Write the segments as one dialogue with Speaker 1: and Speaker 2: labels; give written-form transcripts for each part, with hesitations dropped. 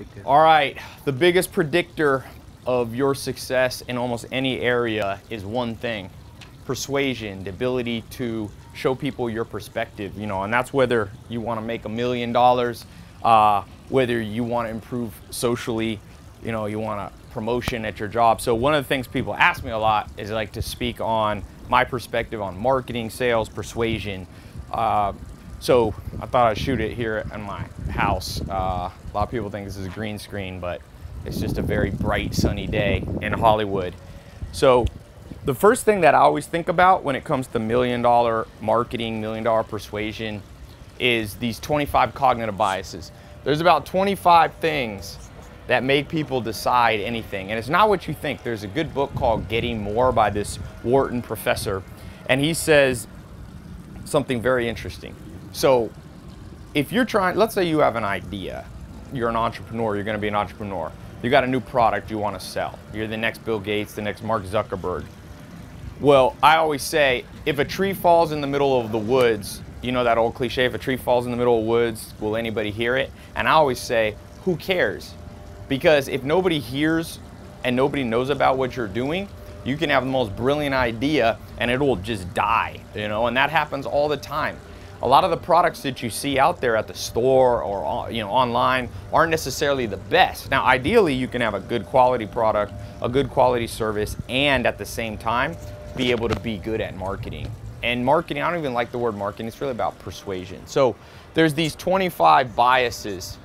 Speaker 1: predictor?
Speaker 2: All right, the biggest predictor of your success in almost any area is one thing: persuasion, the ability to show people your perspective, you know, and that's whether you want to make $1 million, whether you want to improve socially, you know, you want a promotion at your job. So one of the things people ask me a lot is like to speak on my perspective on marketing, sales, persuasion. So I thought I'd shoot it here in my house. A lot of people think this is a green screen, but it's just a very bright, sunny day in Hollywood. So the first thing that I always think about when it comes to $1 million marketing, $1 million persuasion, is these 25 cognitive biases. There's about 25 things that make people decide anything. And it's not what you think. There's a good book called Getting More by this Wharton professor. And he says something very interesting. So if you're trying, let's say you have an idea. You're an entrepreneur, you're gonna be an entrepreneur. You got a new product you wanna sell. You're the next Bill Gates, the next Mark Zuckerberg. Well, I always say, if a tree falls in the middle of the woods, you know that old cliche, if a tree falls in the middle of the woods, will anybody hear it? And I always say, who cares? Because if nobody hears and nobody knows about what you're doing, you can have the most brilliant idea and it will just die, you know, and that happens all the time. A lot of the products that you see out there at the store or, you know, online aren't necessarily the best. Now, ideally, you can have a good quality product, a good quality service, and at the same time, be able to be good at marketing. And marketing, I don't even like the word marketing, it's really about persuasion. So there's these 25 biases.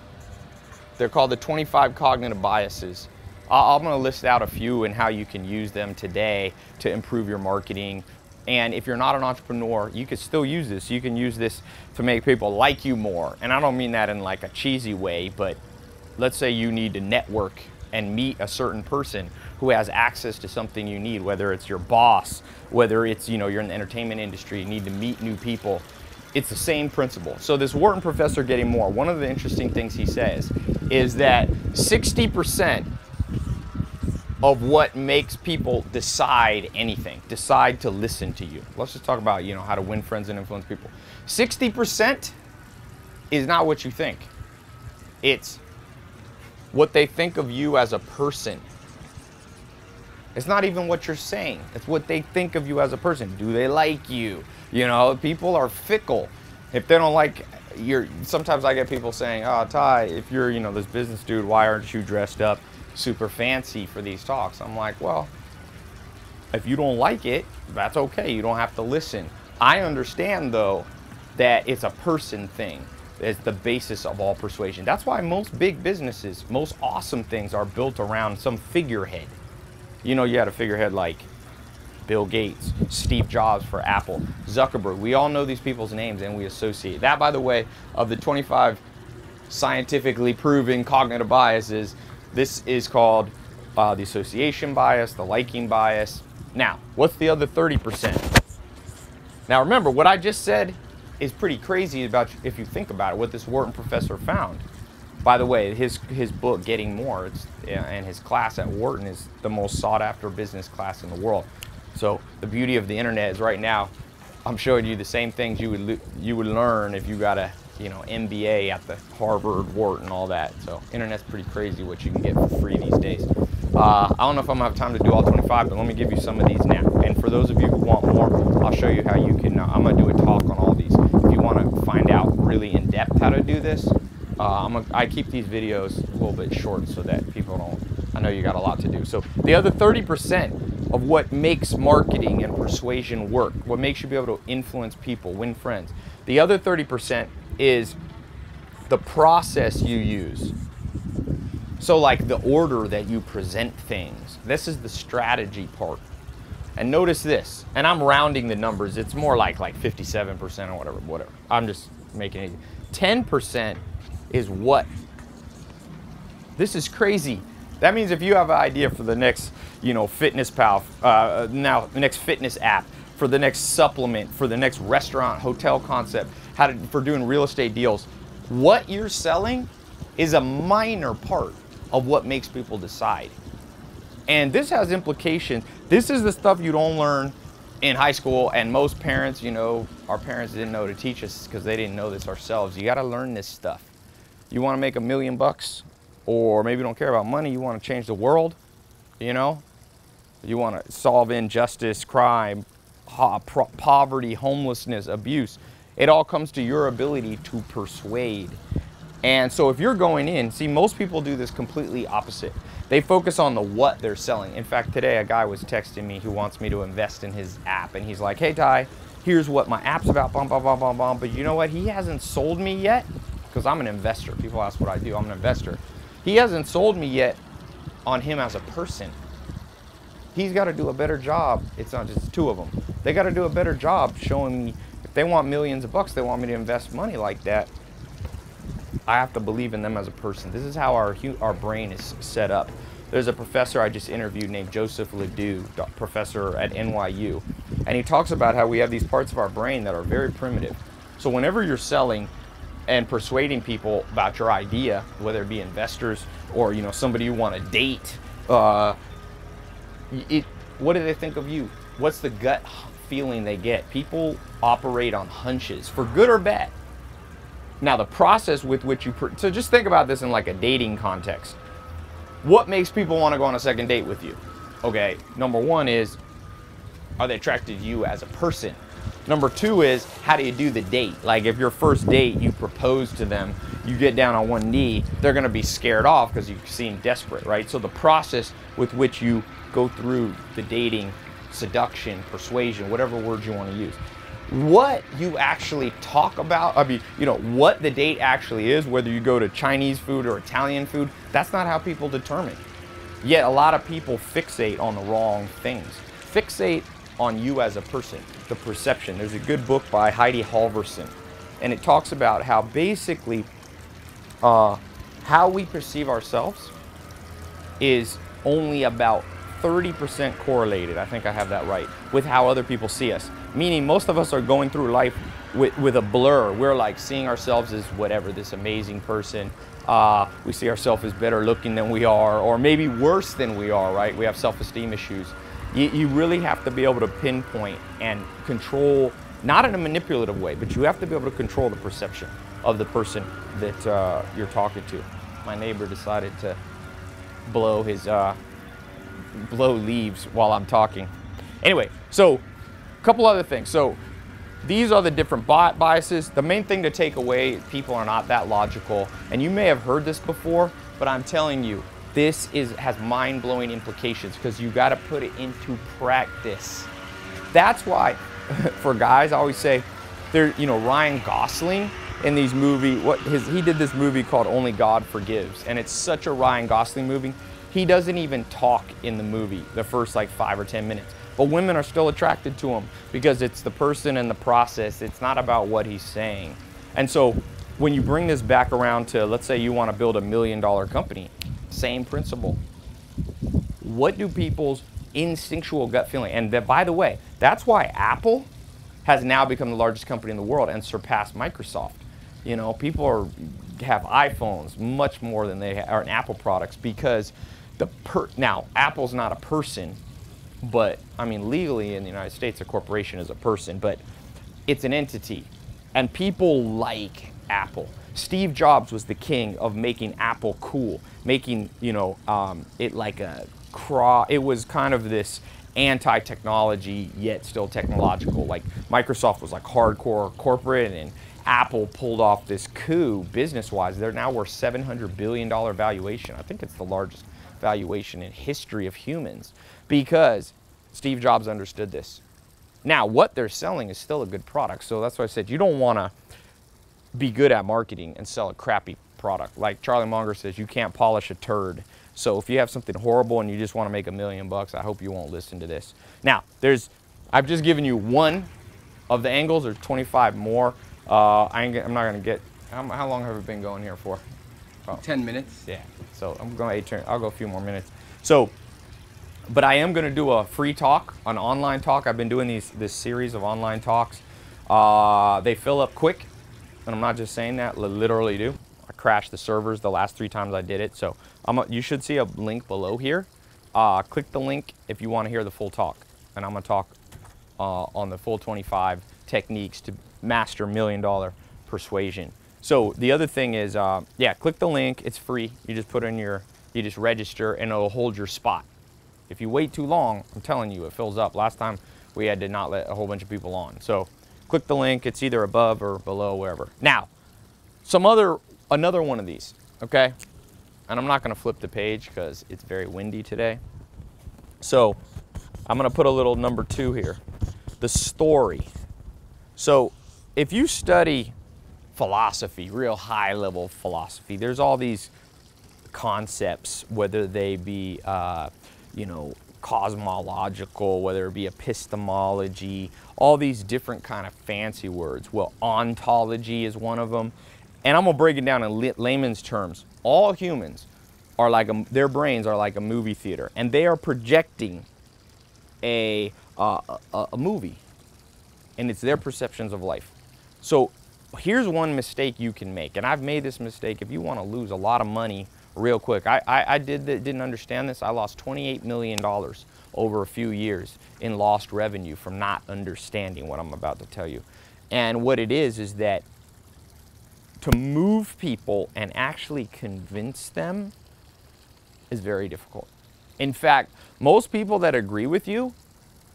Speaker 2: They're called the 25 cognitive biases. I'm gonna list out a few and how you can use them today to improve your marketing. And if you're not an entrepreneur, you can still use this. You can use this to make people like you more. And I don't mean that in like a cheesy way, but let's say you need to network and meet a certain person who has access to something you need, whether it's your boss, whether it's, you know, you're in the entertainment industry, you need to meet new people. It's the same principle. So this Wharton professor, Getting More, one of the interesting things he says is that 60% of what makes people decide anything, decide to listen to you. Let's just talk about, you know, how to win friends and influence people. 60% is not what you think. It's what they think of you as a person. It's not even what you're saying. It's what they think of you as a person. Do they like you? You know, people are fickle. If they don't like sometimes I get people saying, oh, Ty, if you're, you know, this business dude, why aren't you dressed up super fancy for these talks? I'm like, well, if you don't like it, that's okay. You don't have to listen. I understand, though, that it's a person thing. It's the basis of all persuasion. That's why most big businesses, most awesome things are built around some figurehead. You know, you had a figurehead like Bill Gates, Steve Jobs for Apple, Zuckerberg. We all know these people's names and we associate. That, by the way, of the 25 scientifically proven cognitive biases, this is called the association bias, the liking bias. Now, what's the other 30%? Now remember, what I just said is pretty crazy about, if you think about it, what this Wharton professor found. By the way, his book, Getting More, and his class at Wharton is the most sought after business class in the world. So the beauty of the internet is right now, I'm showing you the same things you would learn if you got a, you know, MBA at the Harvard, Wharton, all that. So internet's pretty crazy what you can get for free these days. I don't know if I'm gonna have time to do all 25, but let me give you some of these now. And for those of you who want more, I'll show you how you can, I'm gonna do a talk on all these. If you wanna find out really in depth how to do this, I keep these videos a little bit short so that people don't, I know you got a lot to do. So the other 30% of what makes marketing and persuasion work, what makes you be able to influence people, win friends, the other 30% is the process you use. So like the order that you present things. This is the strategy part. And notice this, and I'm rounding the numbers. It's more like 57% or whatever. I'm just making it easy. 10% is what? This is crazy. That means if you have an idea for the next, you know, fitness pal, now the next fitness app, for the next supplement, for the next restaurant, hotel concept, for doing real estate deals, what you're selling is a minor part of what makes people decide. And this has implications. This is the stuff you don't learn in high school, and most parents, you know, our parents didn't know to teach us because they didn't know this ourselves. You got to learn this stuff. You want to make $1 million bucks? or maybe you don't care about money, you want to change the world, you know? You want to solve injustice, crime, poverty, homelessness, abuse. It all comes to your ability to persuade. And so if you're going in, see, most people do this completely opposite. They focus on the what they're selling. In fact, today a guy was texting me who wants me to invest in his app, and he's like, hey Ty, here's what my app's about, blah, blah, blah, blah, blah. But you know what? He hasn't sold me yet, because I'm an investor. People ask what I do. I'm an investor. He hasn't sold me yet on him as a person. He's got to do a better job. It's not just two of them. They got to do a better job showing me, if they want millions of bucks, they want me to invest money like that, I have to believe in them as a person. This is how our brain is set up. There's a professor I just interviewed named Joseph Ledoux, professor at NYU, and he talks about how we have these parts of our brain that are very primitive. So whenever you're selling and persuading people about your idea, whether it be investors or somebody you want to date, what do they think of you? What's the gut feeling they get? People operate on hunches, for good or bad. Now, the process with which so just think about this in like a dating context. What makes people want to go on a second date with you? Okay, number one is, are they attracted to you as a person? Number two is, how do you do the date? Like if your first date, you propose to them, you get down on one knee, they're gonna be scared off because you seem desperate, right? So the process with which you go through the dating, seduction, persuasion, whatever words you want to use. What you actually talk about, I mean, what the date actually is, whether you go to Chinese food or Italian food, that's not how people determine. Yet a lot of people fixate on the wrong things. Fixate on you as a person, the perception. There's a good book by Heidi Halvorson, and it talks about how basically how we perceive ourselves is only about 30% correlated, I think I have that right, with how other people see us. Meaning most of us are going through life with a blur. We're like seeing ourselves as whatever, this amazing person. We see ourselves as better looking than we are, or maybe worse than we are, right? We have self-esteem issues. You really have to be able to pinpoint and control, not in a manipulative way, but you have to be able to control the perception of the person that you're talking to. My neighbor decided to blow leaves while I'm talking. Anyway, so a couple other things. So these are the different biases. The main thing to take away, people are not that logical. And you may have heard this before, but I'm telling you, this has mind-blowing implications because you got to put it into practice. That's why, for guys, I always say, Ryan Gosling in these movies, he did this movie called Only God Forgives, and it's such a Ryan Gosling movie. He doesn't even talk in the movie, the first like 5 or 10 minutes. But women are still attracted to him because it's the person and the process. It's not about what he's saying. And so when you bring this back around to, let's say you want to build $1 million company, same principle. What do people's instinctual gut feeling? And by the way, that's why Apple has now become the largest company in the world and surpassed Microsoft. People have iPhones much more than they are in Apple products because now, Apple's not a person, but I mean, legally in the United States, a corporation is a person, but it's an entity. And people like Apple. Steve Jobs was the king of making Apple cool, making, it like it was kind of this anti-technology, yet still technological. Like Microsoft was like hardcore corporate, and Apple pulled off this coup business-wise. They're now worth $700 billion valuation. I think it's the largest valuation in history of humans because Steve Jobs understood this. Now, what they're selling is still a good product. So that's why I said you don't want to be good at marketing and sell a crappy product. Like Charlie Munger says, you can't polish a turd. So if you have something horrible and you just want to make $1 million bucks, I hope you won't listen to this. Now, I've just given you one of the angles. There's 25 more. I'm not going to get, how long have we been going here for?
Speaker 1: Oh. 10 minutes.
Speaker 2: Yeah, so I'm going to I'll go a few more minutes. So, but I am going to do a free talk, an online talk. I've been doing this series of online talks. They fill up quick, and I'm not just saying that, literally do. I crashed the servers the last 3 times I did it. So you should see a link below here. Click the link if you want to hear the full talk. And I'm going to talk on the full 25 techniques to master $1 million persuasion. So the other thing is, yeah, click the link. It's free. You just put in you just register, and it'll hold your spot. If you wait too long, I'm telling you, it fills up. Last time we had to not let a whole bunch of people on. So click the link. It's either above or below, wherever. Now, another one of these, okay? And I'm not gonna flip the page because it's very windy today. So I'm gonna put a little number 2 here, the story. So if you study philosophy, real high level philosophy, there's all these concepts, whether they be, you know, cosmological, whether it be epistemology, all these different kind of fancy words. Well, ontology is one of them. And I'm gonna break it down in layman's terms. All humans are like, their brains are like a movie theater, and they are projecting a movie, and it's their perceptions of life. So here's one mistake you can make, and I've made this mistake. If you wanna lose a lot of money real quick, I didn't understand this. I lost $28 million over a few years in lost revenue from not understanding what I'm about to tell you. And what it is that to move people and actually convince them is very difficult. In fact, most people that agree with you,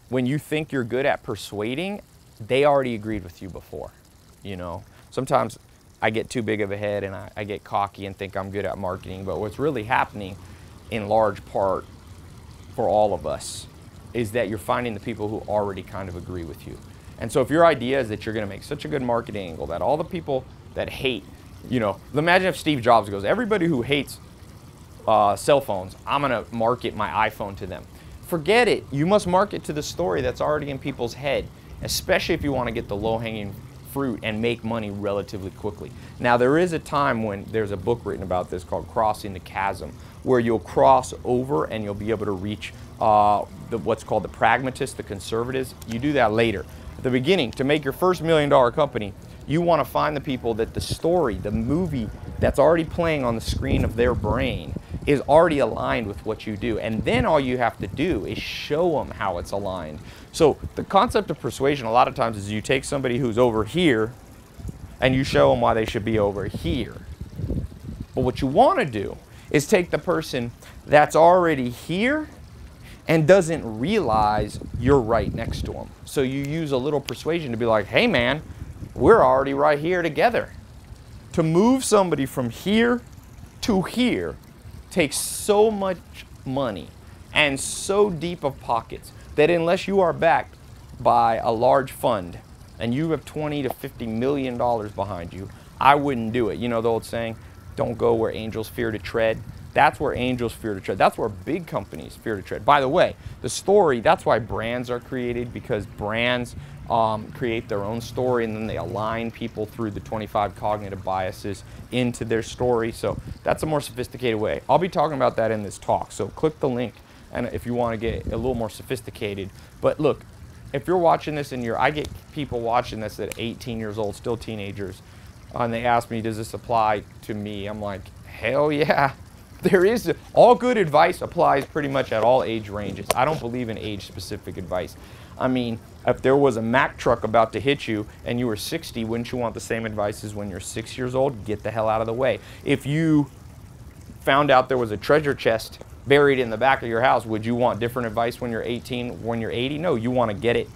Speaker 2: when you think you're good at persuading, they already agreed with you before, you know? Sometimes I get too big of a head and I get cocky and think I'm good at marketing, but what's really happening in large part for all of us is that you're finding the people who already kind of agree with you. And so if your idea is that you're gonna make such a good marketing angle that all the people that hate, you know, imagine if Steve Jobs goes, everybody who hates cell phones, I'm gonna market my iPhone to them. Forget it. You must market to the story that's already in people's head, especially if you want to get the low-hanging fruit and make money relatively quickly. Now, there is a time when there's a book written about this called Crossing the Chasm, where you'll cross over and you'll be able to reach what's called the pragmatists, the conservatives. You do that later. At the beginning, to make your first $1 million company, you want to find the people that the story, the movie that's already playing on the screen of their brain is already aligned with what you do. And then all you have to do is show them how it's aligned. So the concept of persuasion a lot of times is you take somebody who's over here and you show them why they should be over here. But what you want to do is take the person that's already here and doesn't realize you're right next to them. So you use a little persuasion to be like, hey man, we're already right here together. To move somebody from here to here takes so much money and so deep of pockets that unless you are backed by a large fund and you have $20 to $50 million behind you, I wouldn't do it. You know the old saying, don't go where angels fear to tread. That's where angels fear to tread. That's where big companies fear to tread. By the way, the story, that's why brands are created, because brands create their own story and then they align people through the 25 cognitive biases into their story. So that's a more sophisticated way. I'll be talking about that in this talk. So click the link and if you want to get a little more sophisticated. But look, if you're watching this and I get people watching this at 18 years old, still teenagers, and they ask me, does this apply to me? I'm like, hell yeah. There is, all good advice applies pretty much at all age ranges. I don't believe in age-specific advice. I mean, if there was a Mack truck about to hit you and you were 60, wouldn't you want the same advice as when you're 6 years old? Get the hell out of the way. If you found out there was a treasure chest buried in the back of your house, would you want different advice when you're 18, when you're 80? No, you want to get it